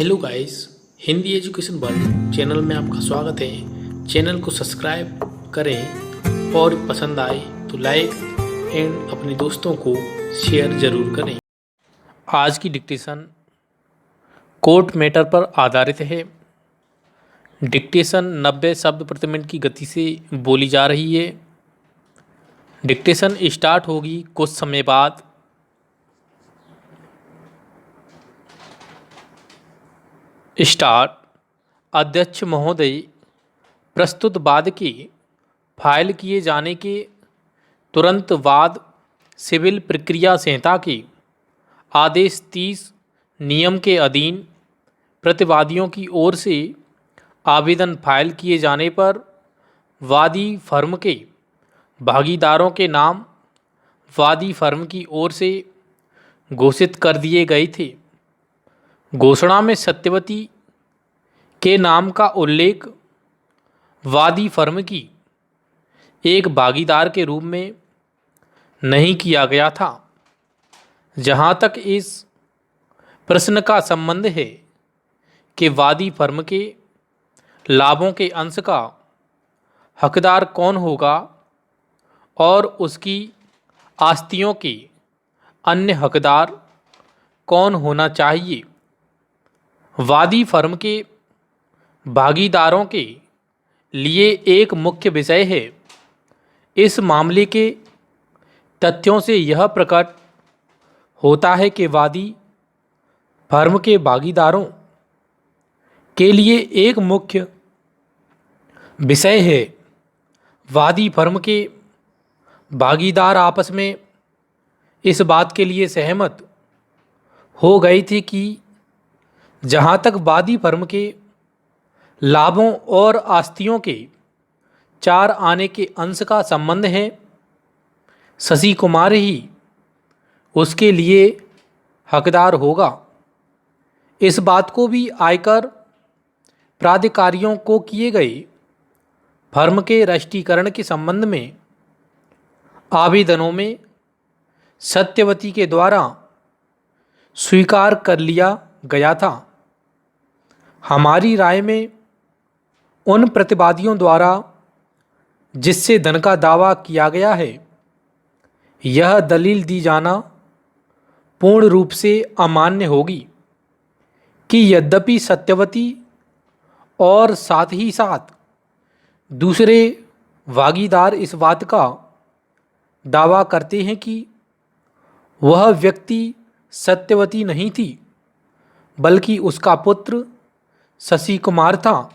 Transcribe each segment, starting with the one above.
Hello guys, Hindi education world channel में आपका स्वागत है। चैनल को सब्सक्राइब करें और पसंद आए तो लाइक एंड अपने दोस्तों को शेयर ज़रूर करें। आज की डिक्टेशन कोर्ट मैटर पर आधारित है। डिक्टेशन 90 शब्द प्रति मिनट की गति से बोली जा रही है। डिक्टेशन स्टार्ट होगी कुछ समय बाद। स्टार्ट। अध्यक्ष महोदय, प्रस्तुत वाद के फाइल किए जाने के तुरंत बाद सिविल प्रक्रिया संहिता के आदेश 30 नियम के अधीन प्रतिवादियों की ओर से आवेदन फाइल किए जाने पर वादी फर्म के भागीदारों के नाम वादी फर्म की ओर से घोषित कर दिए गए थे। घोषणा में सत्यवती के नाम का उल्लेख वादी फर्म की एक भागीदार के रूप में नहीं किया गया था। जहां तक इस प्रश्न का संबंध है कि वादी फर्म के लाभों के अंश का हकदार कौन होगा और उसकी आस्तियों के अन्य हकदार कौन होना चाहिए, वादी फर्म के भागीदारों के लिए एक मुख्य विषय है। इस मामले के तथ्यों से यह प्रकट होता है कि वादी फर्म के भागीदारों के लिए एक मुख्य विषय है। वादी फर्म के भागीदार आपस में इस बात के लिए सहमत हो गए थे कि जहां तक वादी फर्म के लाभों और आस्तियों के 4 आने के अंश का संबंध है, शशि कुमार ही उसके लिए हकदार होगा। इस बात को भी आयकर प्राधिकारियों को किए गए फर्म के राष्ट्रीयकरण के संबंध में आवेदनों में सत्यवती के द्वारा स्वीकार कर लिया गया था। हमारी राय में उन प्रतिवादियों द्वारा जिससे धन का दावा किया गया है, यह दलील दी जाना पूर्ण रूप से अमान्य होगी कि यद्यपि सत्यवती और साथ ही साथ दूसरे भागीदार इस बात का दावा करते हैं कि वह व्यक्ति सत्यवती नहीं थी बल्कि उसका पुत्र शशि कुमार था,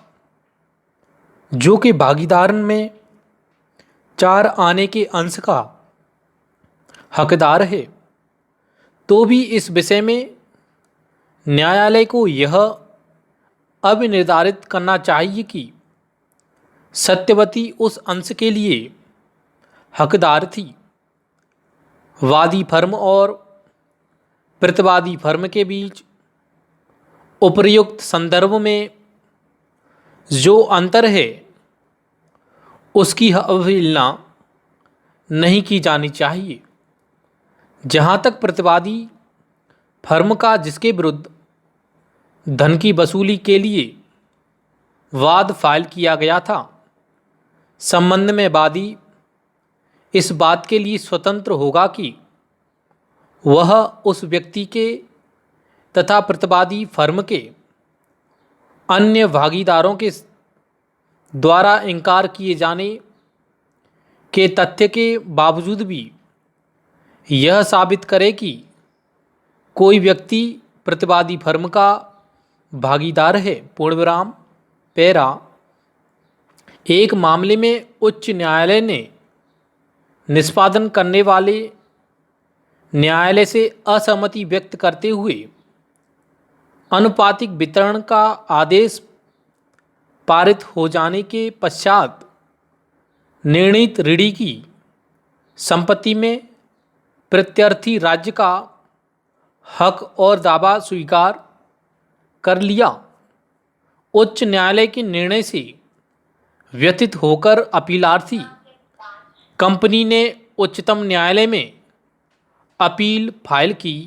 जो कि भागीदार में 4 आने के अंश का हकदार है, तो भी इस विषय में न्यायालय को यह अब निर्धारित करना चाहिए कि सत्यवती उस अंश के लिए हकदार थी। वादी फर्म और प्रतिवादी फर्म के बीच उपर्युक्त संदर्भ में जो अंतर है उसकी अवहेलना नहीं की जानी चाहिए। जहां तक प्रतिवादी फर्म का जिसके विरुद्ध धन की वसूली के लिए वाद फाइल किया गया था, संबंध में वादी इस बात के लिए स्वतंत्र होगा कि वह उस व्यक्ति के तथा प्रतिवादी फर्म के अन्य भागीदारों के द्वारा इनकार किए जाने के तथ्य के बावजूद भी यह साबित करे कि कोई व्यक्ति प्रतिवादी फर्म का भागीदार है। पूर्णविराम पैरा। एक मामले में उच्च न्यायालय ने निष्पादन करने वाले न्यायालय से असहमति व्यक्त करते हुए अनुपातिक वितरण का आदेश पारित हो जाने के पश्चात निर्णीत ऋणी की संपत्ति में प्रत्यर्थी राज्य का हक और दावा स्वीकार कर लिया। उच्च न्यायालय के निर्णय से व्यथित होकर अपीलार्थी कंपनी ने उच्चतम न्यायालय में अपील फाइल की।